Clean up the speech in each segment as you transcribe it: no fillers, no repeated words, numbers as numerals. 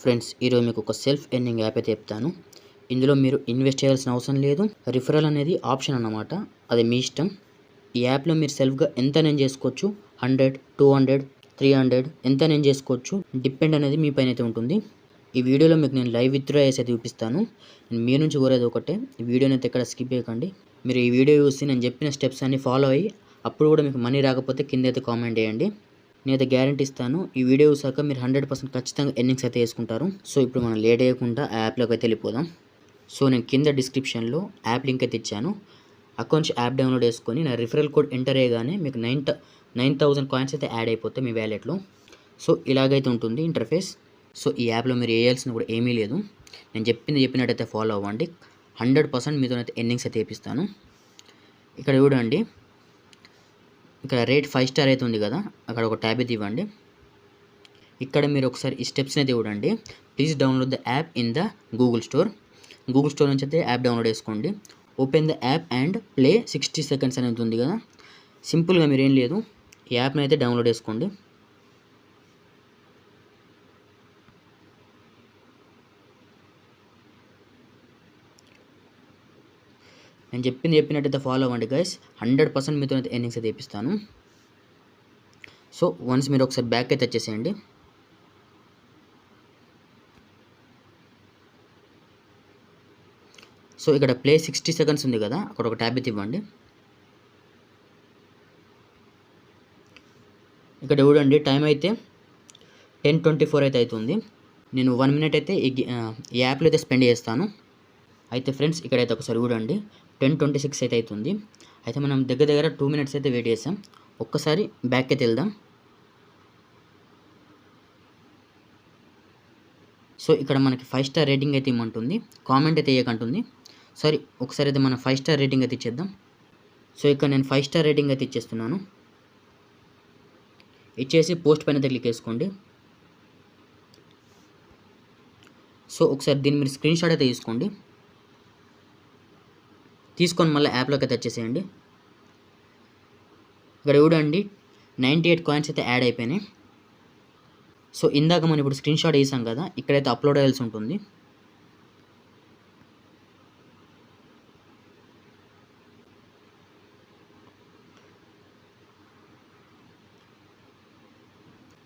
Friends, ఈరోజు మీకు ఒక సెల్ఫ్ ఎర్నింగ్ యాప్ అయితే చెప్తాను. ఇందులో మీరు ఇన్వెస్ట్ చేయాల్సిన అవసరం లేదు. రిఫరల్ అనేది ఆప్షన్ అన్నమాట, అది మీ ఇష్టం. ఈ యాప్లో మీరు సెల్ఫ్గా ఎంత నేను చేసుకోవచ్చు, 100, 200, 300 ఎంత నేను చేసుకోవచ్చు, డిపెండ్ అనేది మీ పైన అయితే ఉంటుంది. ఈ వీడియోలో మీకు నేను లైవ్ విత్డ్రా చేసి అయితే చూపిస్తాను. నేను మీ నుంచి కోరేది ఒకటే, ఈ వీడియోని అయితే ఎక్కడ స్కిప్ చేయకండి. మీరు ఈ వీడియో చూసి నేను చెప్పిన స్టెప్స్ అన్ని ఫాలో అయ్యి అప్పుడు కూడా మీకు మనీ రాకపోతే కింద అయితే కామెంట్ చేయండి. నేనైతే గ్యారంటీ ఇస్తాను, ఈ వీడియో చూసాక మీరు 100% ఖచ్చితంగా ఎర్నింగ్స్ అయితే వేసుకుంటారు. సో ఇప్పుడు మనం లేట్ చేయకుండా ఆ యాప్లోకి అయితే వెళ్ళిపోదాం. సో నేను కింద డిస్క్రిప్షన్లో యాప్ లింక్ అయితే ఇచ్చాను. అక్కడి నుంచి యాప్ డౌన్లోడ్ చేసుకొని నా రిఫరల్ కోడ్ ఎంటర్ చేయగానే మీకు 9,000 కాయిన్స్ అయితే యాడ్ అయిపోతాయి మీ వ్యాలెట్లో. సో ఇలాగైతే ఉంటుంది ఇంటర్ఫేస్. సో ఈ యాప్లో మీరు వేయాల్సిన కూడా ఏమీ లేదు. నేను చెప్పినట్టయితే ఫాలో అవ్వండి. 100% మీతోనైతే ఎర్నింగ్స్ అయితే వేపిస్తాను. ఇక్కడ చూడండి, ఇక్కడ రేట్ 5 స్టార్ అయితే ఉంది కదా, అక్కడ ఒక ట్యాబ్ అయితే ఇవ్వండి. ఇక్కడ మీరు ఒకసారి ఈ స్టెప్స్ని అయితే చూడండి. Please download the app in the Google store నుంచి అయితే యాప్ డౌన్లోడ్ చేసుకోండి. Open the app and play 60 seconds అనేది ఉంది కదా. సింపుల్గా మీరు ఏం లేదు, ఈ యాప్ని అయితే డౌన్లోడ్ చేసుకోండి. నేను చెప్పినట్టయితే ఫాలో అవ్వండి గైస్. 100% మీతో అయితే ఎర్నింగ్స్ అయితే తెప్పిస్తాను. సో వన్స్ మీరు ఒకసారి బ్యాక్ అయితే వచ్చేసేయండి. సో ఇక్కడ ప్లే 60 సెకండ్స్ ఉంది కదా, అక్కడ ఒక ట్యాబ్ అయితే ఇవ్వండి. ఇక్కడ చూడండి, టైం అయితే 10:24 అయితే అవుతుంది. నేను 1 మినిట్ అయితే ఈ యాప్లో అయితే స్పెండ్ చేస్తాను. అయితే ఫ్రెండ్స్, ఇక్కడైతే ఒకసారి చూడండి, 10:26 అయితే అవుతుంది. అయితే మనం దగ్గర 2 మినిట్స్ అయితే వెయిట్ చేసాం. ఒక్కసారి బ్యాక్ అయితే వెళ్దాం. సో ఇక్కడ మనకి 5 స్టార్ రేటింగ్ అయితే ఇమ్మంటుంది, కామెంట్ అయితే వేయకంటుంది. సరే ఒకసారి అయితే మనం 5 స్టార్ రేటింగ్ అయితే ఇచ్చేద్దాం. సో ఇక్కడ నేను 5 స్టార్ రేటింగ్ అయితే ఇచ్చేస్తున్నాను. ఇచ్చేసి పోస్ట్ పైన అయితే క్లిక్ చేసుకోండి. సో ఒకసారి దీన్ని మీరు స్క్రీన్ షాట్ అయితే తీసుకోండి. తీసుకొని మళ్ళీ యాప్లోకి అయితే వచ్చేసేయండి. ఇక్కడ చూడండి, 98 కాయిన్స్ అయితే యాడ్ అయిపోయినాయి. సో ఇందాక మనం ఇప్పుడు స్క్రీన్ షాట్ వేసాం కదా, ఇక్కడైతే అప్లోడ్ అయ్యాల్సి ఉంటుంది.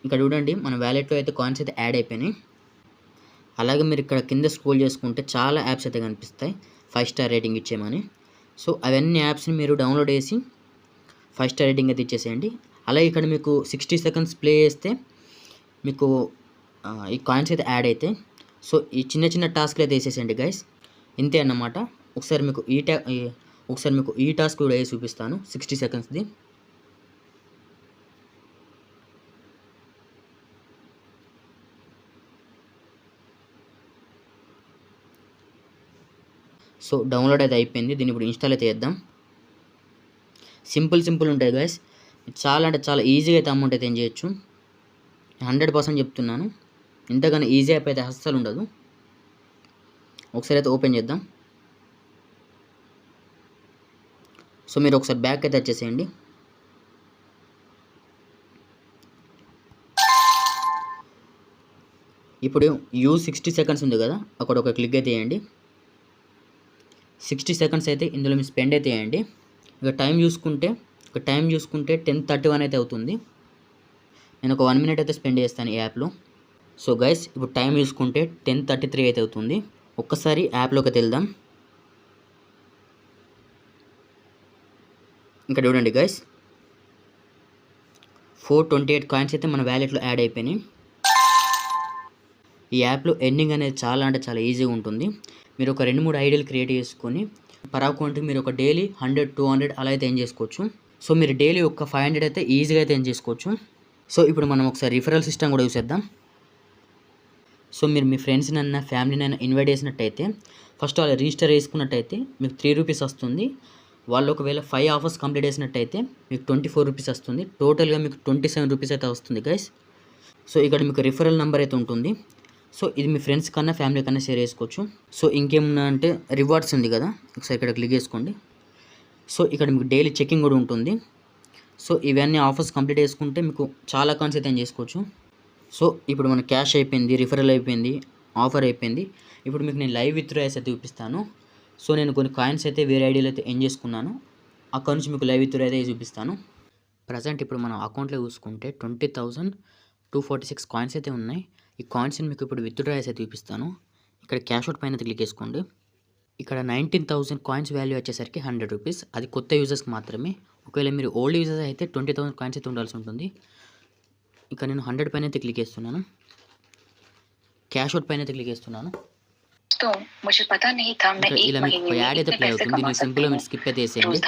ఇక్కడ చూడండి, మన వ్యాలెట్లో అయితే కాయిన్స్ అయితే యాడ్ అయిపోయినాయి. అలాగే మీరు ఇక్కడ కింద స్క్రోల్ చేసుకుంటే చాలా యాప్స్ అయితే కనిపిస్తాయి 5 స్టార్ రేటింగ్ ఇచ్చేయమని. సో అవన్నీ యాప్స్ని మీరు డౌన్లోడ్ చేసి 5 స్టార్ రేటింగ్ అయితే ఇచ్చేసేయండి. అలాగే ఇక్కడ మీకు 60 సెకండ్స్ ప్లే చేస్తే మీకు ఈ కాయిన్స్ అయితే యాడ్ అవుతాయి. సో ఈ చిన్న టాస్క్లు అయితే వేసేసేయండి గైస్, ఇంతే అన్నమాట. ఒకసారి మీకు ఈ టాస్క్ కూడా వేసి చూపిస్తాను, 60 సెకండ్స్ది. సో డౌన్లోడ్ అయితే అయిపోయింది. దీన్ని ఇప్పుడు ఇన్స్టాల్ అయితే చేద్దాం. సింపుల్ ఉంటుంది గైస్. చాలా అంటే చాలా ఈజీగా అయితే అమౌంట్ అయితే ఏం చేయొచ్చు. 100% చెప్తున్నాను, ఇంతకన్నా ఈజీ యాప్ అయితే అస్సలు ఉండదు. ఒకసారి అయితే ఓపెన్ చేద్దాం. సో మీరు ఒకసారి బ్యాక్ అయితే వచ్చేసేయండి. ఇప్పుడు 60 సెకండ్స్ ఉంది కదా, అక్కడ ఒక క్లిక్ అయితే చేయండి. 60 సెకండ్స్ అయితే ఇందులో మీరు స్పెండ్ అయితే చేయండి. ఇక టైం చూసుకుంటే 10:31 అయితే అవుతుంది. నేను ఒక 1 మినిట్ అయితే స్పెండ్ చేస్తాను ఈ యాప్లో. సో గైస్, ఇప్పుడు టైం చూసుకుంటే 10:33 అయితే అవుతుంది. ఒక్కసారి యాప్లోకి వెళ్దాం. ఇక్కడ చూడండి గైస్, 428 కాయిన్స్ అయితే మన వ్యాలెట్లో యాడ్ అయిపోయినాయి. ఈ యాప్లో ఎర్నింగ్ అనేది చాలా అంటే చాలా ఈజీగా ఉంటుంది. మీరు ఒక 2-3 ఐడియాలు క్రియేట్ చేసుకొని పర్ అకౌంట్కి మీరు ఒక డైలీ 100, 200 అలా అయితే ఏం చేసుకోవచ్చు. సో మీరు డైలీ ఒక 500 అయితే ఈజీగా అయితే ఏం చేసుకోవచ్చు. సో ఇప్పుడు మనం ఒకసారి రిఫరల్ సిస్టమ్ కూడా చూసేద్దాం. సో మీరు మీ ఫ్రెండ్స్నైనా ఫ్యామిలీనైనా ఇన్వైట్ చేసినట్టయితే ఫస్ట్ వాళ్ళు రిజిస్టర్ చేసుకున్నట్టయితే మీకు 3 రూపీస్ వస్తుంది. వాళ్ళు ఒకవేళ 5 ఆఫర్స్ కంప్లీట్ చేసినట్టయితే మీకు 24 రూపీస్ వస్తుంది. టోటల్గా మీకు 27 రూపీస్ అయితే వస్తుంది గైస్. సో ఇక్కడ మీకు రిఫరల్ నెంబర్ అయితే ఉంటుంది. సో ఇది మీ ఫ్రెండ్స్ కన్నా ఫ్యామిలీ కన్నా షేర్ చేసుకోవచ్చు. సో ఇంకేమన్నా అంటే రివార్డ్స్ ఉంది కదా, ఒకసారి ఇక్కడ క్లిక్ చేసుకోండి. సో ఇక్కడ మీకు డైలీ చెకింగ్ కూడా ఉంటుంది. సో ఇవన్నీ ఆఫర్స్ కంప్లీట్ చేసుకుంటే మీకు చాలా కాయిన్స్ అయితే చేసుకోవచ్చు. సో ఇప్పుడు మన క్యాష్ అయిపోయింది, రిఫరల్ అయిపోయింది, ఆఫర్ అయిపోయింది. ఇప్పుడు మీకు నేను లైవ్ విత్డ్రాయల్స్ అయితే చూపిస్తాను. సో నేను కొన్ని కాయిన్స్ అయితే వేరే ఐడియాలో అయితే ఎర్న్ చేసుకున్నాను. అక్కడ నుంచి మీకు లైవ్ విత్డ్రా అయితే చూపిస్తాను. ప్రజెంట్ ఇప్పుడు మనం అకౌంట్లో చూసుకుంటే 20,246 కాయిన్స్ అయితే ఉన్నాయి. ఈ కాయిన్స్ని మీకు ఇప్పుడు విత్డ్రాయల్స్ అయితే చూపిస్తాను. ఇక్కడ క్యాష్ అవుట్ పైన క్లిక్ చేసుకోండి. ఇక్కడ 19,000 కాయిన్స్ వాల్యూ వచ్చేసరికి 100 రూపీస్. అది కొత్త యూజర్స్కి మాత్రమే. ఒకవేళ మీరు ఓల్డ్ యూజర్స్ అయితే 20,000 కాయిన్స్ అయితే ఉండాల్సి ఉంటుంది. ఇక నేను 100 పైన అయితే క్లిక్ చేస్తున్నాను. క్యాష్ అవుట్ పైన అయితే క్లిక్ చేస్తున్నాను. ఇలా మీకు యాడ్ అయితే ప్లే అవుతుంది. దీన్ని సింపుల్గా మీరు స్కిప్ అయితే వేసేయండి.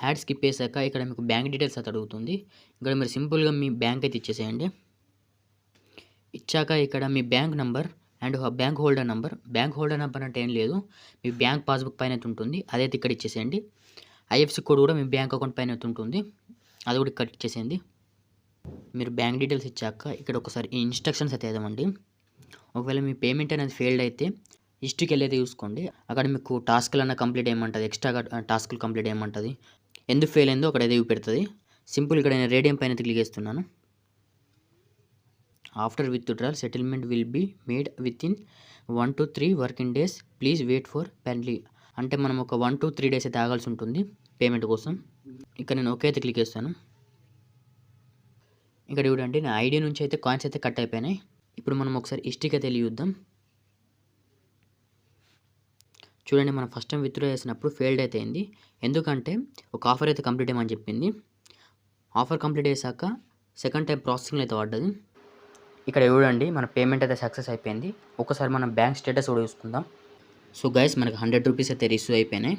యాడ్ స్కిప్ చేశాక ఇక్కడ మీకు బ్యాంక్ డీటెయిల్స్ అయితే అడుగుతుంది. ఇక్కడ మీరు సింపుల్గా మీ బ్యాంక్ అయితే ఇచ్చేసేయండి. ఇచ్చాక ఇక్కడ మీ bank number and bank holder number. Bank holder number అంటే ఏం లేదు, మీ బ్యాంక్ పాస్బుక్ పైన అయితే ఉంటుంది. అదైతే ఇక్కడ ఇచ్చేసేయండి. ఐఎఫ్సి కోడ్ కూడా మీ బ్యాంక్ అకౌంట్ పైన అయితే ఉంటుంది. అది కూడా ఇక్కడ ఇచ్చేసేయండి. మీరు బ్యాంక్ డీటెయిల్స్ ఇచ్చాక ఇక్కడ ఒకసారి ఈ ఇన్స్ట్రక్షన్స్ అయితే ఏదమండి. ఒకవేళ మీ పేమెంట్ అనేది ఫెయిల్డ్ అయితే హిస్టరీకి వెళ్ళి అయితే చూసుకోండి. అక్కడ మీకు టాస్క్లు అన్న కంప్లీట్ ఏమంటుంది, ఎక్స్ట్రా టాస్క్లు కంప్లీట్ ఏమంటుంది, ఎందుకు ఫెయిల్ అయిందో అక్కడ అయితే చూపెడుతుంది. సింపుల్ ఇక్కడ నేను రేడియం పైన క్లిక్ చేస్తున్నాను. After withdrawal settlement will be made with in 1 to 3 working days. Please wait for పెన్లీ. అంటే మనం ఒక 1 to 3 డేస్ అయితే ఆగాల్సి ఉంటుంది పేమెంట్ కోసం. ఇక్కడ నేను ఓకే అయితే క్లిక్ చేస్తాను. ఇక్కడ చూడండి నా ఐడి నుంచి అయితే కాయిన్స్ అయితే కట్ అయిపోయినాయి. ఇప్పుడు మనం ఒకసారి హిస్టరీకి అయితే చూద్దాం. చూడండి మనం ఫస్ట్ టైం విత్డ్రా చేసినప్పుడు ఫెయిల్డ్ అయితే అయింది. ఎందుకంటే ఒక ఆఫర్ అయితే కంప్లీట్ అయ్యమని చెప్పింది. ఆఫర్ కంప్లీట్ చేశాక సెకండ్ టైం ప్రాసెసింగ్లో అయితే పడ్డది. ఇక్కడ చూడండి మన పేమెంట్ అయితే సక్సెస్ అయిపోయింది. ఒకసారి మనం బ్యాంక్ స్టేటస్ కూడా చూసుకుందాం. సో గైస్ మనకు 100 రూపీస్ అయితే రిసీవ్ అయిపోయినాయి.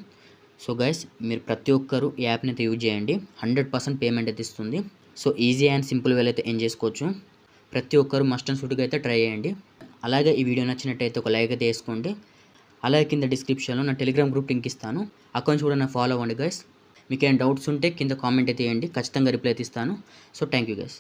సో గైస్ మీరు ప్రతి ఒక్కరు ఈ యాప్ని అయితే యూజ్ చేయండి. 100% పేమెంట్ అయితే ఇస్తుంది. సో ఈజీ అండ్ సింపుల్ వేలో అయితే ఎంజాయ్ చేసుకోవచ్చు. ప్రతి ఒక్కరు మస్ట్ అండ్ షుడ్గా అయితే ట్రై చేయండి. అలాగే ఈ వీడియో నచ్చినట్టయితే ఒక లైక్ అయితే వేసుకోండి. అలాగే కింద డిస్క్రిప్షన్లో నా టెలిగ్రామ్ గ్రూప్ లింక్ ఇస్తాను. అకౌంట్స్ కూడా నా ఫాలో అవ్వండి గైస్. మీకు ఏమైనా డౌట్స్ ఉంటే కింద కామెంట్ అయితే చేయండి. ఖచ్చితంగా రిప్లై అయితే ఇస్తాను. So thank you guys.